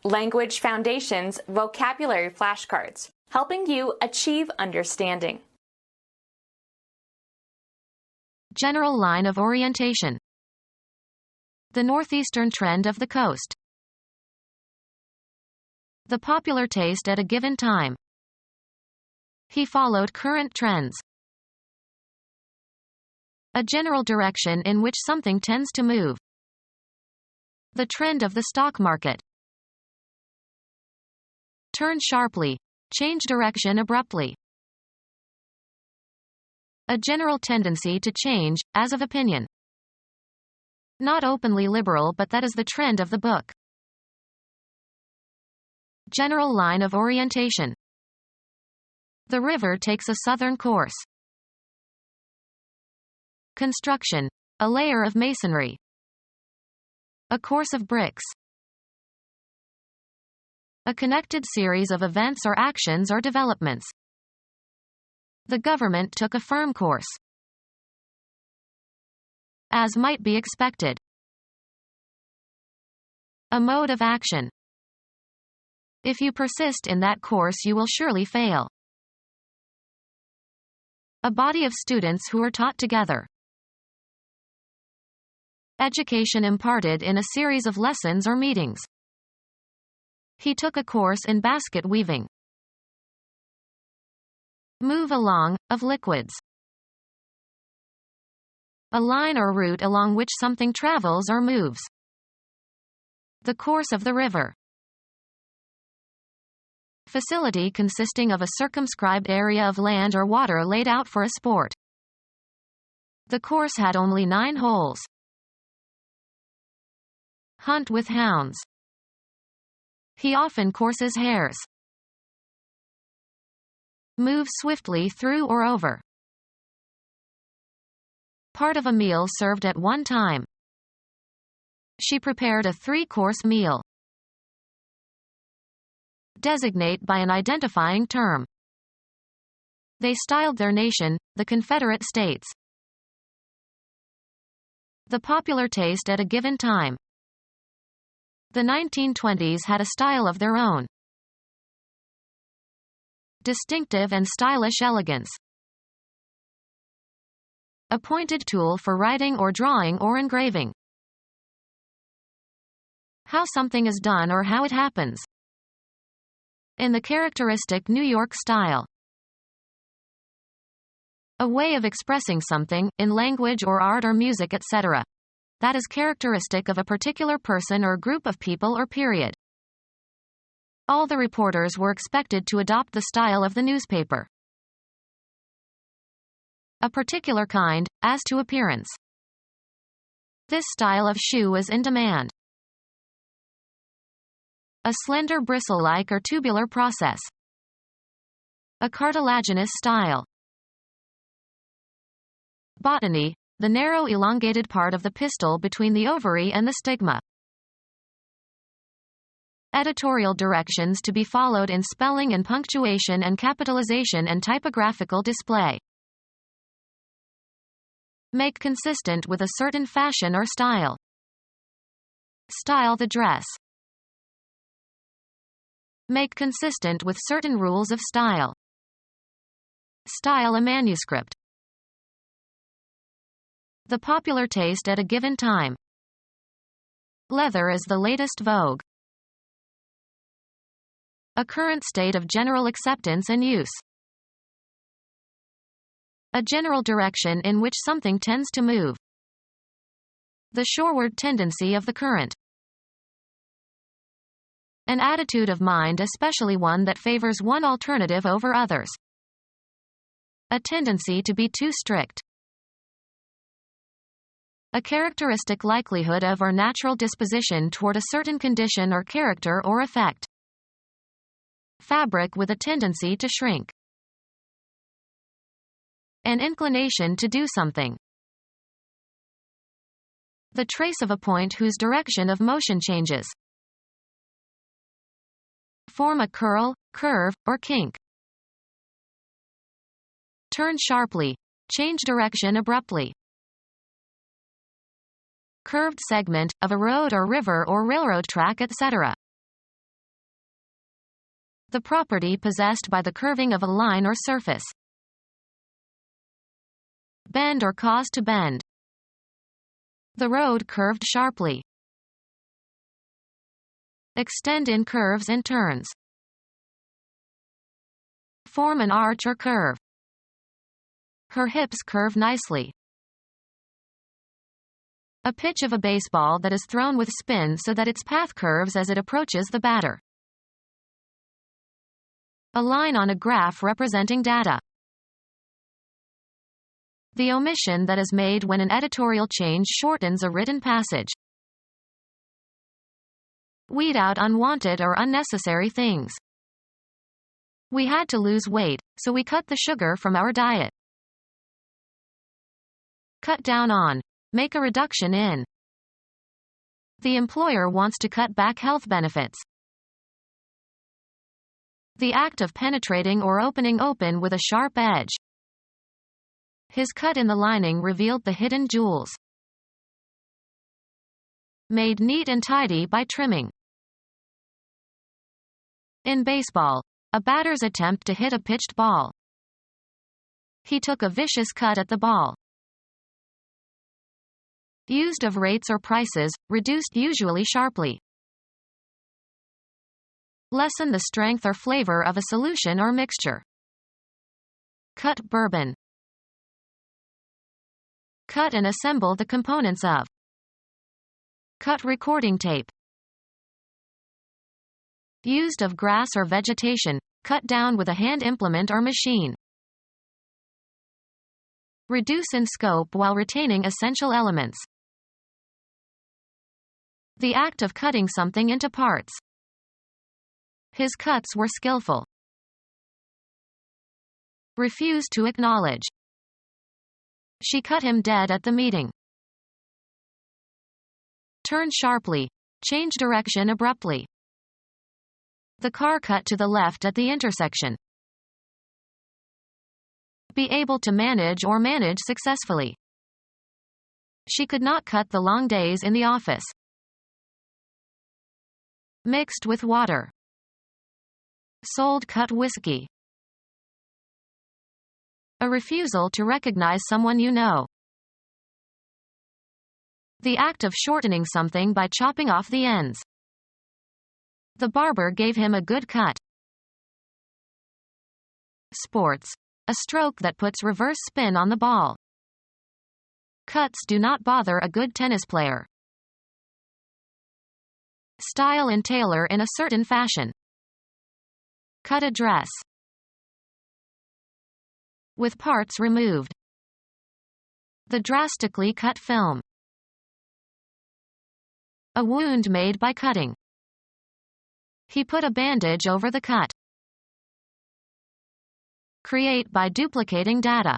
Language Foundations Vocabulary Flashcards, helping you achieve understanding. General line of orientation. The northeastern trend of the coast. The popular taste at a given time. He followed current trends. A general direction in which something tends to move. The trend of the stock market. Turn sharply. Change direction abruptly. A general tendency to change, as of opinion. Not openly liberal, but that is the trend of the book. General line of orientation. The river takes a southern course. Construction. A layer of masonry. A course of bricks. A connected series of events or actions or developments. The government took a firm course. As might be expected. A mode of action. If you persist in that course, you will surely fail. A body of students who are taught together. Education imparted in a series of lessons or meetings. He took a course in basket weaving. Move along, of liquids. A line or route along which something travels or moves. The course of the river. Facility consisting of a circumscribed area of land or water laid out for a sport. The course had only 9 holes. Hunt with hounds. He often courses hares. Move swiftly through or over. Part of a meal served at one time. She prepared a 3-course meal. Designate by an identifying term. They styled their nation, the Confederate States. The popular taste at a given time. The 1920s had a style of their own. Distinctive and stylish elegance. A pointed tool for writing or drawing or engraving. How something is done or how it happens. In the characteristic New York style. A way of expressing something, in language or art or music, etc. that is characteristic of a particular person or group of people or period. All the reporters were expected to adopt the style of the newspaper. A particular kind, as to appearance. This style of shoe is in demand. A slender bristle-like or tubular process. A cartilaginous style. Botany, the narrow elongated part of the pistil between the ovary and the stigma. Editorial directions to be followed in spelling and punctuation and capitalization and typographical display. Make consistent with a certain fashion or style. Style the dress. Make consistent with certain rules of style. Style a manuscript. The popular taste at a given time. Leather is the latest vogue. A current state of general acceptance and use. A general direction in which something tends to move. The shoreward tendency of the current. An attitude of mind, especially one that favors one alternative over others. A tendency to be too strict. A characteristic likelihood of or natural disposition toward a certain condition or character or effect. Fabric with a tendency to shrink. An inclination to do something. The trace of a point whose direction of motion changes. Form a curl, curve, or kink. Turn sharply. Change direction abruptly. Curved segment, of a road or river or railroad track, etc. The property possessed by the curving of a line or surface. Bend or cause to bend. The road curved sharply. Extend in curves and turns. Form an arch or curve. Her hips curve nicely. A pitch of a baseball that is thrown with spin so that its path curves as it approaches the batter. A line on a graph representing data. The omission that is made when an editorial change shortens a written passage. Weed out unwanted or unnecessary things. We had to lose weight, so we cut the sugar from our diet. Cut down on. Make a reduction in. The employer wants to cut back health benefits. The act of penetrating or opening open with a sharp edge. His cut in the lining revealed the hidden jewels. Made neat and tidy by trimming. In baseball, a batter's attempt to hit a pitched ball. He took a vicious cut at the ball. Used of rates or prices, reduced usually sharply. Lessen the strength or flavor of a solution or mixture. Cut bourbon. Cut and assemble the components of. Cut recording tape. Used of grass or vegetation, cut down with a hand implement or machine. Reduce in scope while retaining essential elements. The act of cutting something into parts. His cuts were skillful. Refuse to acknowledge. She cut him dead at the meeting. Turn sharply. Change direction abruptly. The car cut to the left at the intersection. Be able to manage or manage successfully. She could not cut the long days in the office. Mixed with water. Sold cut whiskey. A refusal to recognize someone you know. The act of shortening something by chopping off the ends. The barber gave him a good cut. Sports. A stroke that puts reverse spin on the ball. Cuts do not bother a good tennis player. Style and tailor in a certain fashion. Cut a dress. With parts removed. The drastically cut film. A wound made by cutting. He put a bandage over the cut. Create by duplicating data.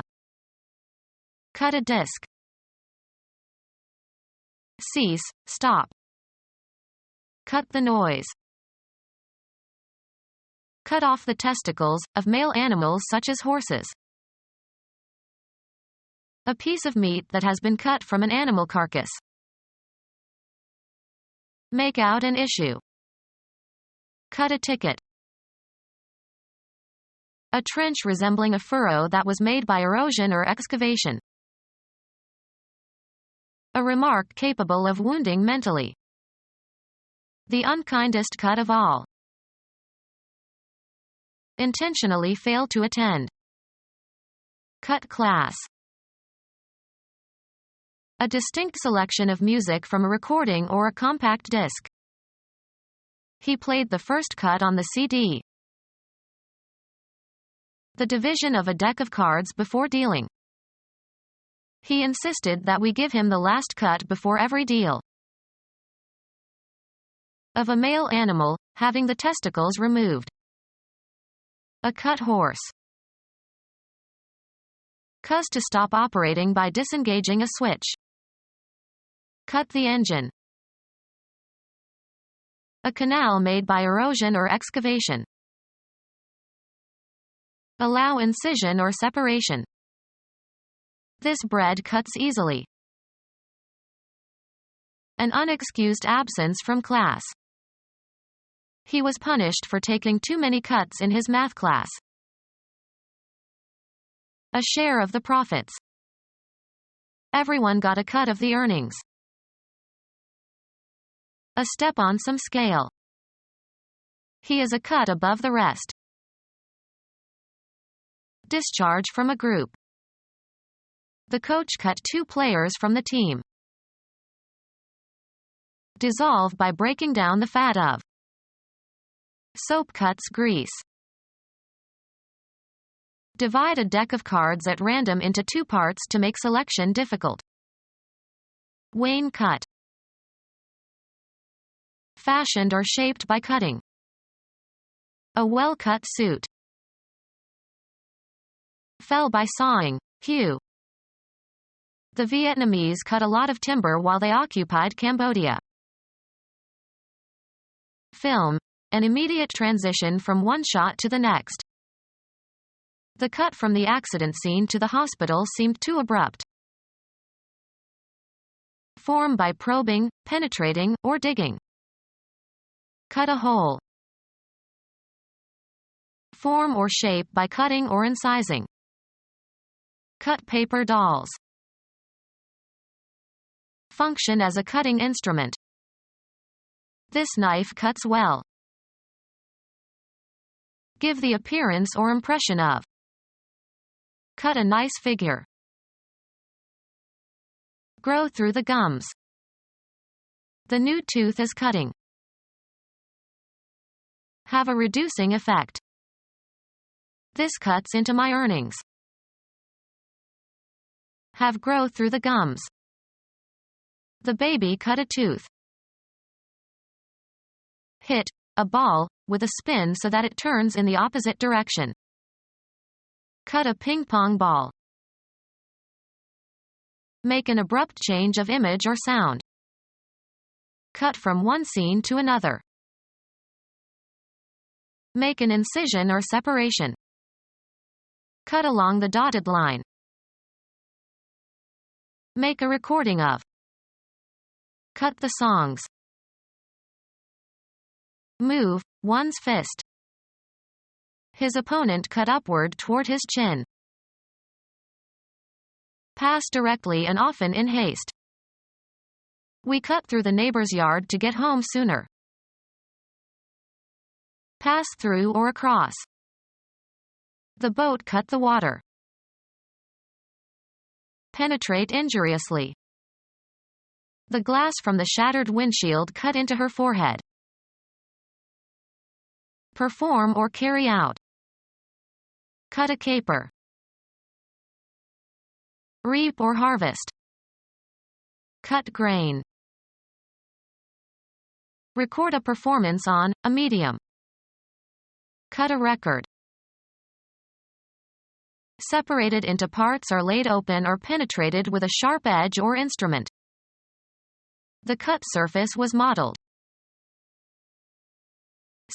Cut a disk. Cease, stop. Cut the noise. Cut off the testicles, of male animals such as horses. A piece of meat that has been cut from an animal carcass. Make out an issue. Cut a ticket. A trench resembling a furrow that was made by erosion or excavation. A remark capable of wounding mentally. The unkindest cut of all. Intentionally fail to attend. Cut class. A distinct selection of music from a recording or a compact disc. He played the first cut on the CD. The division of a deck of cards before dealing. He insisted that we give him the last cut before every deal. Of a male animal, having the testicles removed. A cut horse. Cause to stop operating by disengaging a switch. Cut the engine. A canal made by erosion or excavation. Allow incision or separation. This bread cuts easily. An unexcused absence from class. He was punished for taking too many cuts in his math class. A share of the profits. Everyone got a cut of the earnings. A step on some scale. He is a cut above the rest. Discharge from a group. The coach cut 2 players from the team. Dissolve by breaking down the fat of. Soap cuts grease. Divide a deck of cards at random into 2 parts to make selection difficult. Wane cut. Fashioned or shaped by cutting. A well-cut suit. Fell by sawing, hew. The Vietnamese cut a lot of timber while they occupied Cambodia. Film. An immediate transition from one shot to the next. The cut from the accident scene to the hospital seemed too abrupt. Form by probing, penetrating, or digging. Cut a hole. Form or shape by cutting or incising. Cut paper dolls. Function as a cutting instrument. This knife cuts well. Give the appearance or impression of. Cut a nice figure. Grow through the gums. The new tooth is cutting. Have a reducing effect. This cuts into my earnings. Have grow through the gums. The baby cut a tooth. Hit a ball with a spin so that it turns in the opposite direction. Cut a ping-pong ball. Make an abrupt change of image or sound. Cut from one scene to another. Make an incision or separation. Cut along the dotted line. Make a recording of. Cut the songs. Move one's fist. His opponent cut upward toward his chin. Pass directly and often in haste. We cut through the neighbor's yard to get home sooner. Pass through or across. The boat cut the water. Penetrate injuriously. The glass from the shattered windshield cut into her forehead. Perform or carry out. Cut a caper. Reap or harvest. Cut grain. Record a performance on a medium. Cut a record. Separated into parts or laid open or penetrated with a sharp edge or instrument. The cut surface was modeled.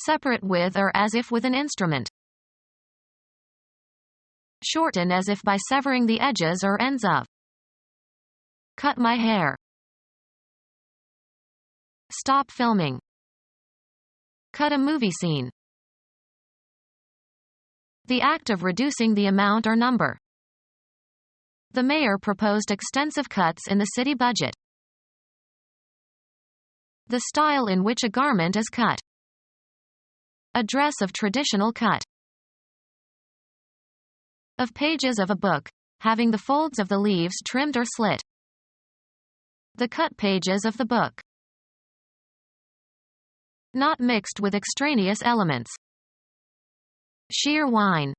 Separate with or as if with an instrument. Shorten as if by severing the edges or ends of. Cut my hair. Stop filming. Cut a movie scene. The act of reducing the amount or number. The mayor proposed extensive cuts in the city budget. The style in which a garment is cut. A dress of traditional cut. Of pages of a book, having the folds of the leaves trimmed or slit. The cut pages of the book. Not mixed with extraneous elements. Sheer wine.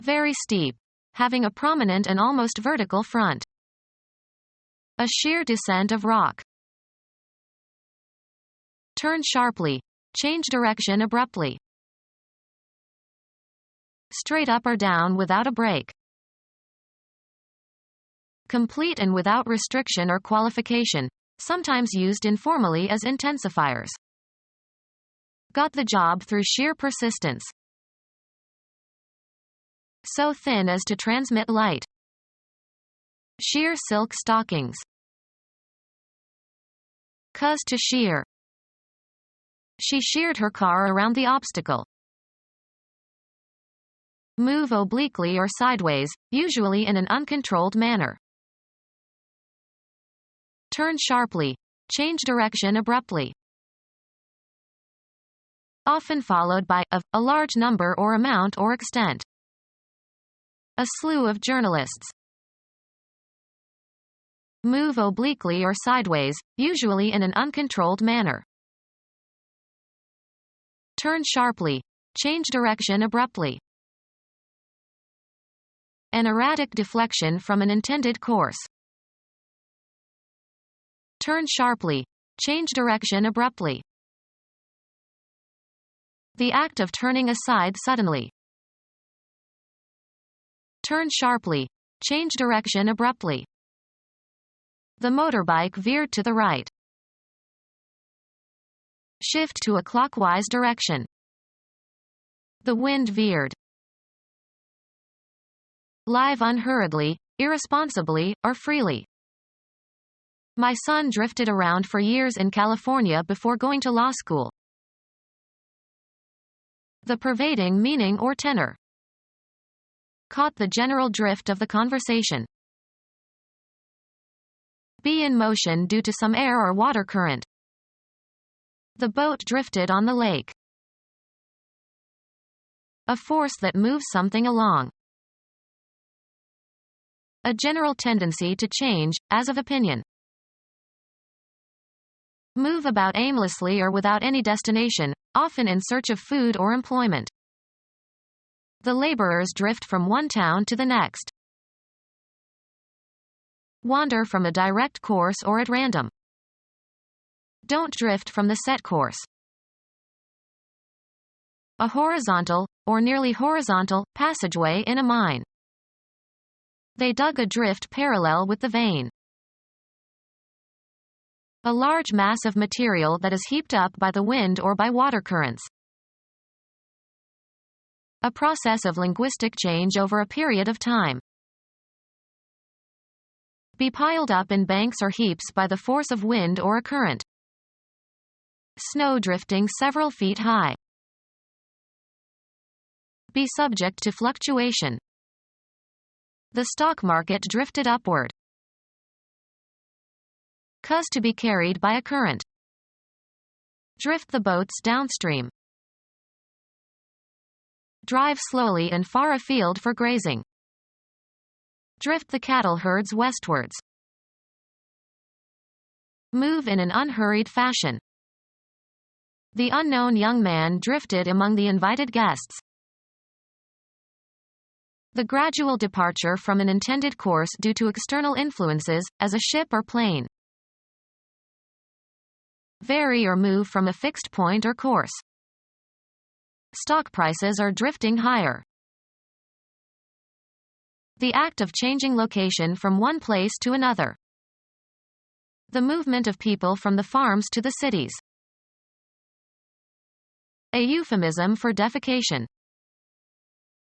Very steep, having a prominent and almost vertical front. A sheer descent of rock. Turn sharply, change direction abruptly. Straight up or down without a break. Complete and without restriction or qualification, sometimes used informally as intensifiers. Got the job through sheer persistence. So thin as to transmit light. Sheer silk stockings. Cuz to sheer. She sheared her car around the obstacle. Move obliquely or sideways, usually in an uncontrolled manner. Turn sharply. Change direction abruptly. Often followed by of, a large number or amount or extent. A slew of journalists. Move obliquely or sideways, usually in an uncontrolled manner. Turn sharply. Change direction abruptly. An erratic deflection from an intended course. Turn sharply. Change direction abruptly. The act of turning aside suddenly. Turn sharply. Change direction abruptly. The motorbike veered to the right. Shift to a clockwise direction. The wind veered. Live unhurriedly, irresponsibly, or freely. My son drifted around for years in California before going to law school. The pervading meaning or tenor. Caught the general drift of the conversation. Be in motion due to some air or water current. The boat drifted on the lake. A force that moves something along. A general tendency to change, as of opinion. Move about aimlessly or without any destination, often in search of food or employment. The laborers drift from one town to the next. Wander from a direct course or at random. Don't drift from the set course. A horizontal, or nearly horizontal, passageway in a mine. They dug a drift parallel with the vein. A large mass of material that is heaped up by the wind or by water currents. A process of linguistic change over a period of time. Be piled up in banks or heaps by the force of wind or a current. Snow drifting several feet high. Be subject to fluctuation. The stock market drifted upward. Cause to be carried by a current. Drift the boats downstream. Drive slowly and far afield for grazing. Drift the cattle herds westwards. Move in an unhurried fashion. The unknown young man drifted among the invited guests. The gradual departure from an intended course due to external influences, as a ship or plane. Vary or move from a fixed point or course. Stock prices are drifting higher. The act of changing location from one place to another. The movement of people from the farms to the cities. A euphemism for defecation.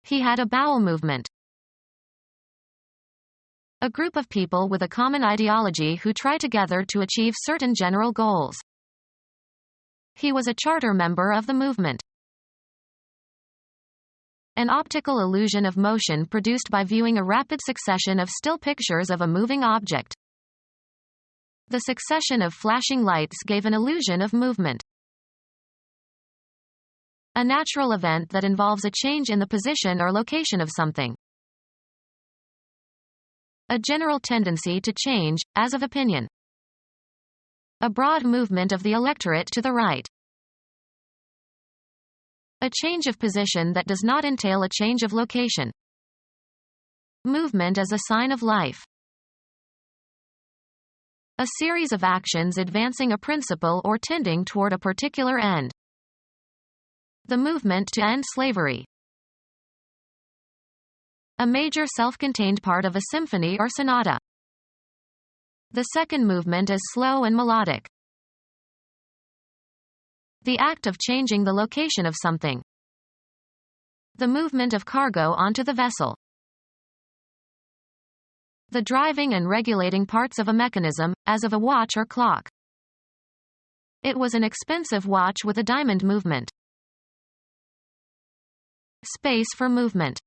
He had a bowel movement. A group of people with a common ideology who try together to achieve certain general goals. He was a charter member of the movement. An optical illusion of motion produced by viewing a rapid succession of still pictures of a moving object. The succession of flashing lights gave an illusion of movement. A natural event that involves a change in the position or location of something. A general tendency to change, as of opinion. A broad movement of the electorate to the right. A change of position that does not entail a change of location. Movement as a sign of life. A series of actions advancing a principle or tending toward a particular end. The movement to end slavery. A major self-contained part of a symphony or sonata. The second movement is slow and melodic. The act of changing the location of something. The movement of cargo onto the vessel. The driving and regulating parts of a mechanism, as of a watch or clock. It was an expensive watch with a diamond movement. Space for movement.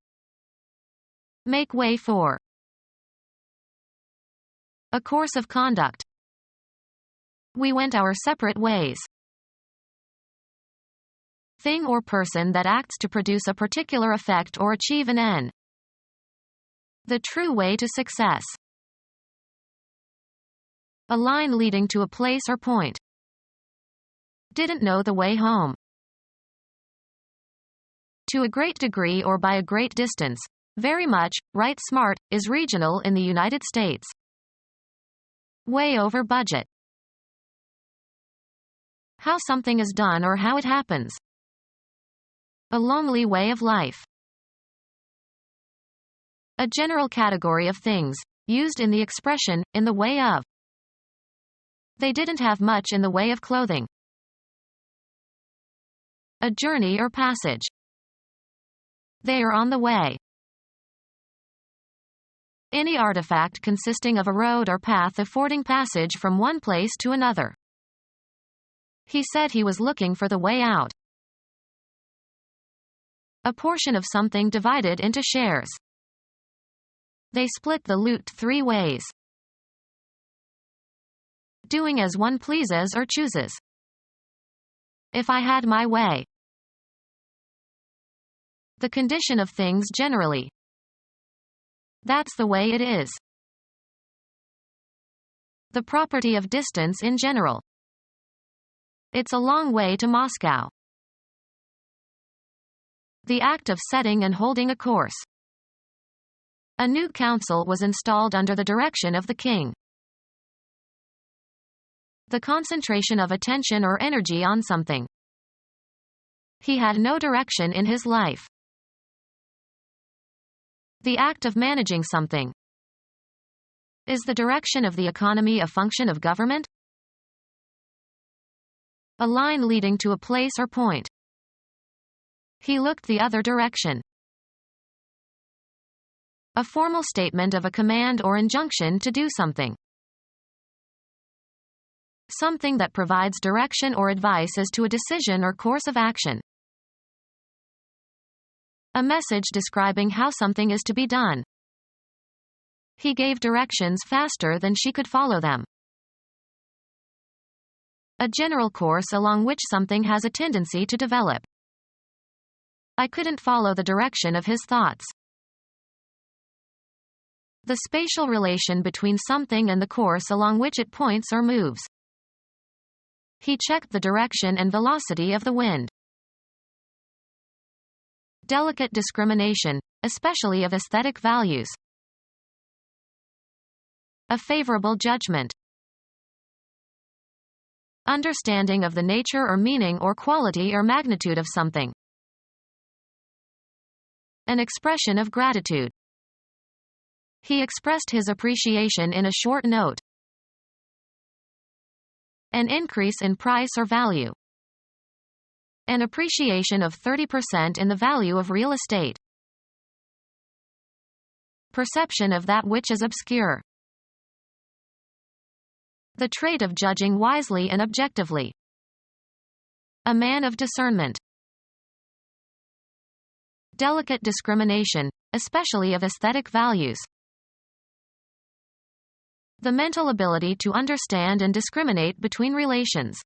Make way for. A course of conduct. We went our separate ways. Thing or person that acts to produce a particular effect or achieve an end. The true way to success. A line leading to a place or point. Didn't know the way home. To a great degree or by a great distance. Very much, right. Smart, is regional in the United States. Way over budget. How something is done or how it happens. A lonely way of life. A general category of things, used in the expression, in the way of. They didn't have much in the way of clothing. A journey or passage. They are on the way. Any artifact consisting of a road or path affording passage from one place to another. He said he was looking for the way out. A portion of something divided into shares. They split the loot 3 ways. Doing as one pleases or chooses. If I had my way. The condition of things generally. That's the way it is. The property of distance in general. It's a long way to Moscow. The act of setting and holding a course. A new council was installed under the direction of the king. The concentration of attention or energy on something. He had no direction in his life. The act of managing something. Is the direction of the economy a function of government? A line leading to a place or point. He looked the other direction. A formal statement of a command or injunction to do something. Something that provides direction or advice as to a decision or course of action. A message describing how something is to be done. He gave directions faster than she could follow them. A general course along which something has a tendency to develop. I couldn't follow the direction of his thoughts. The spatial relation between something and the course along which it points or moves. He checked the direction and velocity of the wind. Delicate discrimination, especially of aesthetic values. A favorable judgment. Understanding of the nature or meaning or quality or magnitude of something. An expression of gratitude. He expressed his appreciation in a short note. An increase in price or value. An appreciation of 30% in the value of real estate. Perception of that which is obscure. The trait of judging wisely and objectively. A man of discernment. Delicate discrimination, especially of aesthetic values. The mental ability to understand and discriminate between relations.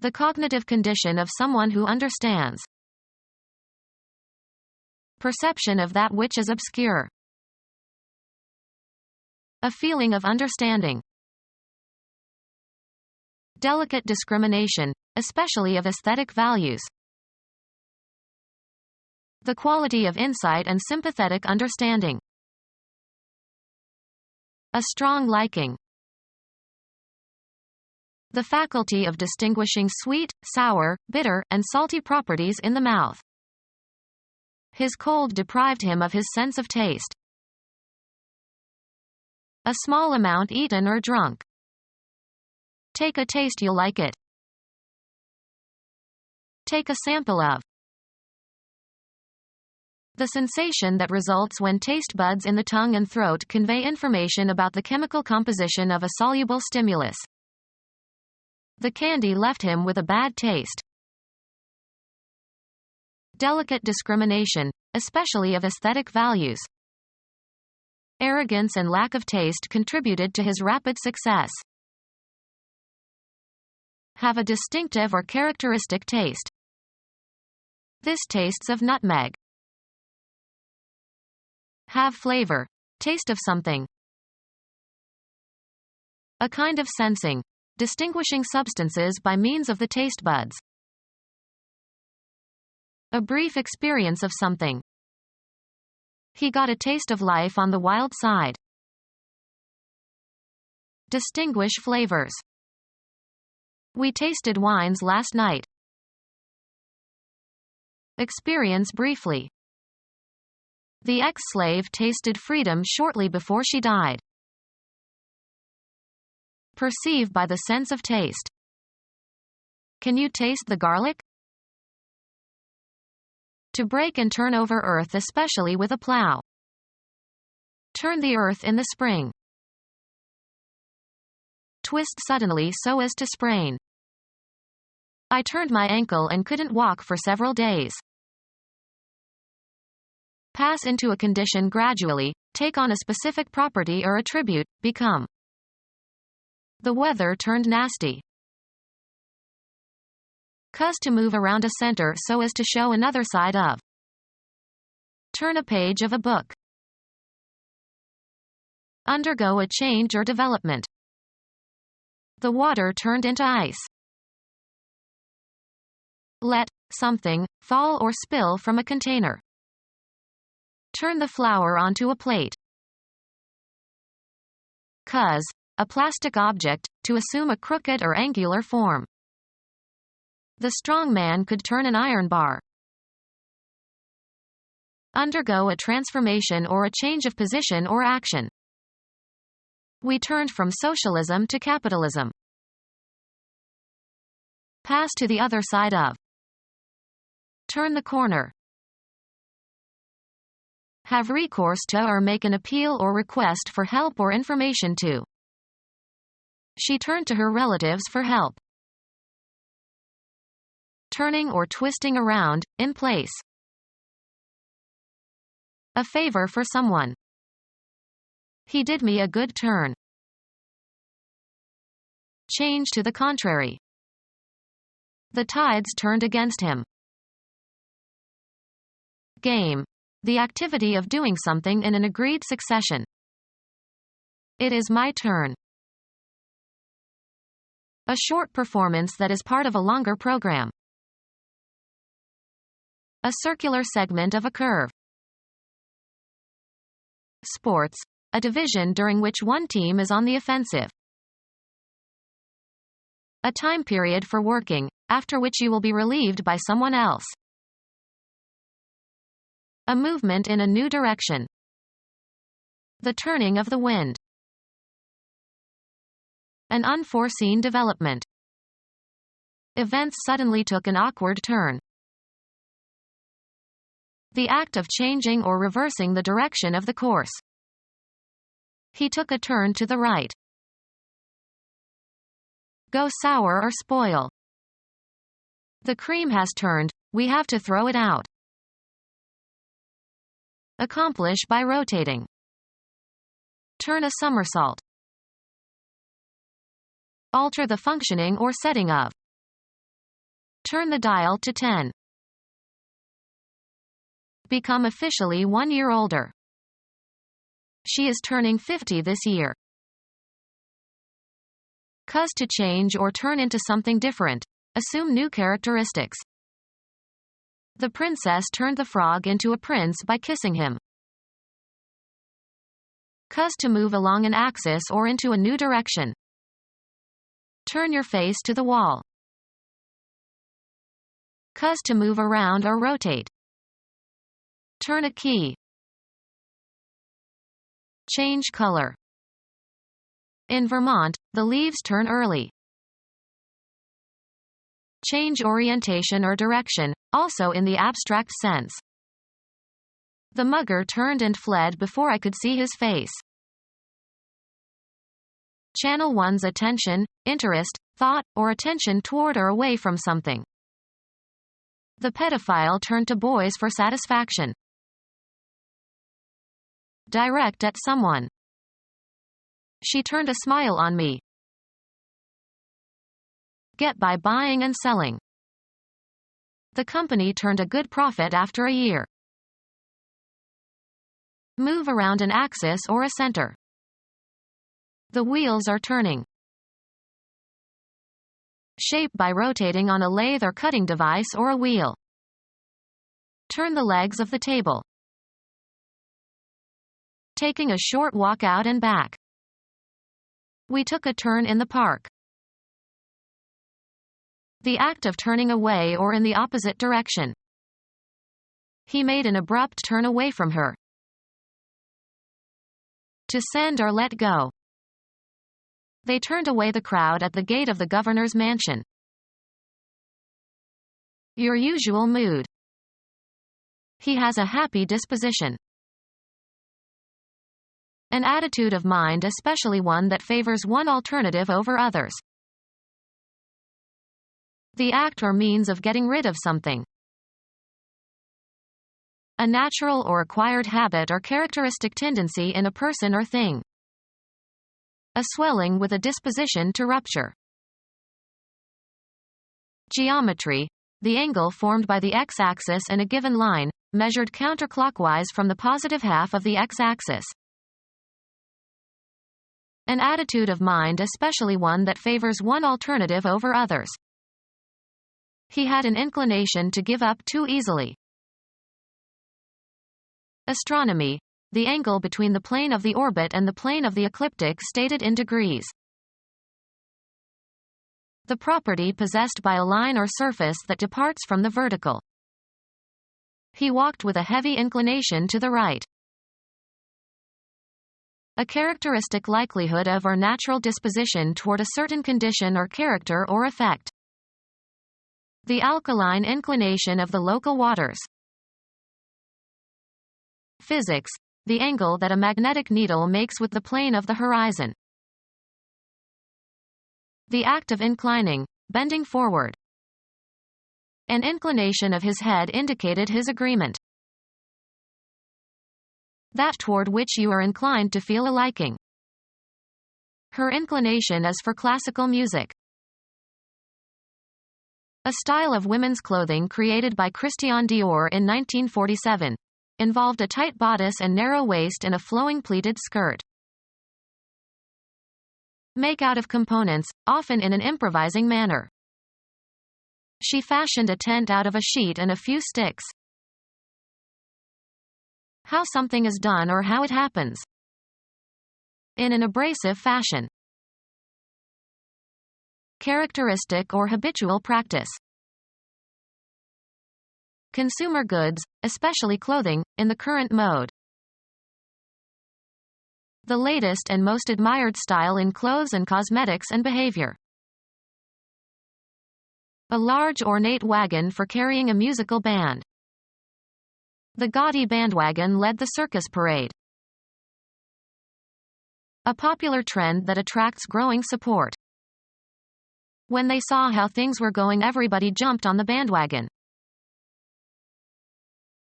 The cognitive condition of someone who understands. Perception of that which is obscure. A feeling of understanding. Delicate discrimination, especially of aesthetic values. The quality of insight and sympathetic understanding. A strong liking. The faculty of distinguishing sweet, sour, bitter, and salty properties in the mouth. His cold deprived him of his sense of taste. A small amount eaten or drunk. Take a taste, you'll like it. Take a sample of. The sensation that results when taste buds in the tongue and throat convey information about the chemical composition of a soluble stimulus. The candy left him with a bad taste. Delicate discrimination, especially of aesthetic values. Arrogance and lack of taste contributed to his rapid success. Have a distinctive or characteristic taste. This tastes of nutmeg. Have flavor. Taste of something. A kind of sensing. Distinguishing substances by means of the taste buds. A brief experience of something. He got a taste of life on the wild side. Distinguish flavors. We tasted wines last night. Experience briefly. The ex-slave tasted freedom shortly before she died. Perceive by the sense of taste. Can you taste the garlic? To break and turn over earth, especially with a plow. Turn the earth in the spring. Twist suddenly so as to sprain. I turned my ankle and couldn't walk for several days. Pass into a condition gradually, take on a specific property or attribute, become. The weather turned nasty. Cause to move around a center so as to show another side of. Turn a page of a book. Undergo a change or development. The water turned into ice. Let something fall or spill from a container. Turn the flour onto a plate. Cause a plastic object, to assume a crooked or angular form. The strong man could turn an iron bar. Undergo a transformation or a change of position or action. We turned from socialism to capitalism. Pass to the other side of. Turn the corner. Have recourse to or make an appeal or request for help or information to. She turned to her relatives for help. Turning or twisting around, in place. A favor for someone. He did me a good turn. Change to the contrary. The tides turned against him. Game. The activity of doing something in an agreed succession. It is my turn. A short performance that is part of a longer program. A circular segment of a curve. Sports. A division during which one team is on the offensive. A time period for working, after which you will be relieved by someone else. A movement in a new direction. The turning of the wind. An unforeseen development. Events suddenly took an awkward turn. The act of changing or reversing the direction of the course. He took a turn to the right. Go sour or spoil. The cream has turned, we have to throw it out. Accomplish by rotating. Turn a somersault. Alter the functioning or setting of. Turn the dial to 10. Become officially 1 year older. She is turning 50 this year. Cause to change or turn into something different. Assume new characteristics. The princess turned the frog into a prince by kissing him. Cause to move along an axis or into a new direction. Turn your face to the wall. Cause to move around or rotate. Turn a key. Change color. In Vermont, the leaves turn early. Change orientation or direction, also in the abstract sense. The mugger turned and fled before I could see his face. Channel one's attention, interest, thought, or attention toward or away from something. The pedophile turned to boys for satisfaction. Direct at someone. She turned a smile on me. Get by buying and selling. The company turned a good profit after a year. Move around an axis or a center. The wheels are turning. Shape by rotating on a lathe or cutting device or a wheel. Turn the legs of the table. Taking a short walk out and back. We took a turn in the park. The act of turning away or in the opposite direction. He made an abrupt turn away from her. To send or let go. They turned away the crowd at the gate of the governor's mansion. Your usual mood. He has a happy disposition. An attitude of mind, especially one that favors one alternative over others. The act or means of getting rid of something. A natural or acquired habit or characteristic tendency in a person or thing. A swelling with a disposition to rupture. Geometry. The angle formed by the x-axis in a given line, measured counterclockwise from the positive half of the x-axis. An attitude of mind, especially one that favors one alternative over others. He had an inclination to give up too easily. Astronomy. The angle between the plane of the orbit and the plane of the ecliptic stated in degrees. The property possessed by a line or surface that departs from the vertical. He walked with a heavy inclination to the right. A characteristic likelihood of or natural disposition toward a certain condition or character or effect. The alkaline inclination of the local waters. Physics. The angle that a magnetic needle makes with the plane of the horizon. The act of inclining, bending forward. An inclination of his head indicated his agreement. That toward which you are inclined to feel a liking. Her inclination is for classical music. A style of women's clothing created by Christian Dior in 1947. Involved a tight bodice and narrow waist in a flowing pleated skirt. Make out of components, often in an improvising manner. She fashioned a tent out of a sheet and a few sticks. How something is done or how it happens. In an abrasive fashion. Characteristic or habitual practice. Consumer goods, especially clothing, in the current mode. The latest and most admired style in clothes and cosmetics and behavior. A large ornate wagon for carrying a musical band. The gaudy bandwagon led the circus parade. A popular trend that attracts growing support. When they saw how things were going, everybody jumped on the bandwagon.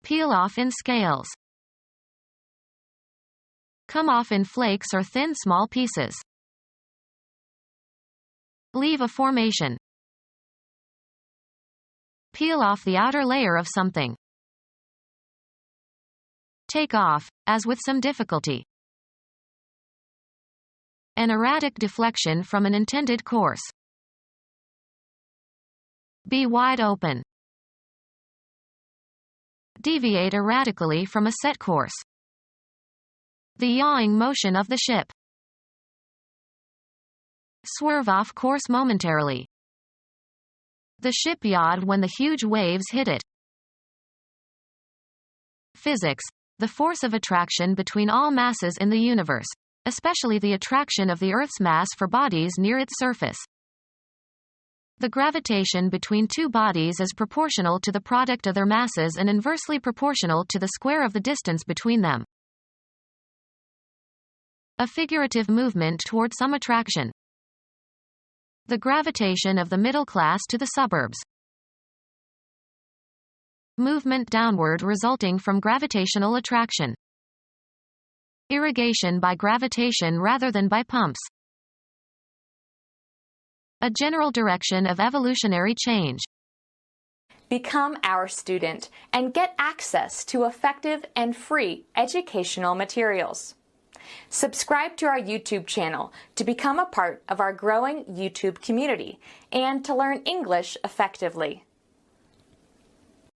Peel off in scales. Come off in flakes or thin small pieces. Leave a formation. Peel off the outer layer of something. Take off, as with some difficulty. An erratic deflection from an intended course. Be wide open. Deviate erratically from a set course. The yawing motion of the ship. Swerve off course momentarily. The ship yawed when the huge waves hit it. Physics. The force of attraction between all masses in the universe, especially the attraction of the Earth's mass for bodies near its surface. The gravitation between two bodies is proportional to the product of their masses and inversely proportional to the square of the distance between them. A figurative movement toward some attraction. The gravitation of the middle class to the suburbs. Movement downward resulting from gravitational attraction. Irrigation by gravitation rather than by pumps. A general direction of evolutionary change. Become our student and get access to effective and free educational materials. Subscribe to our YouTube channel to become a part of our growing YouTube community and to learn English effectively.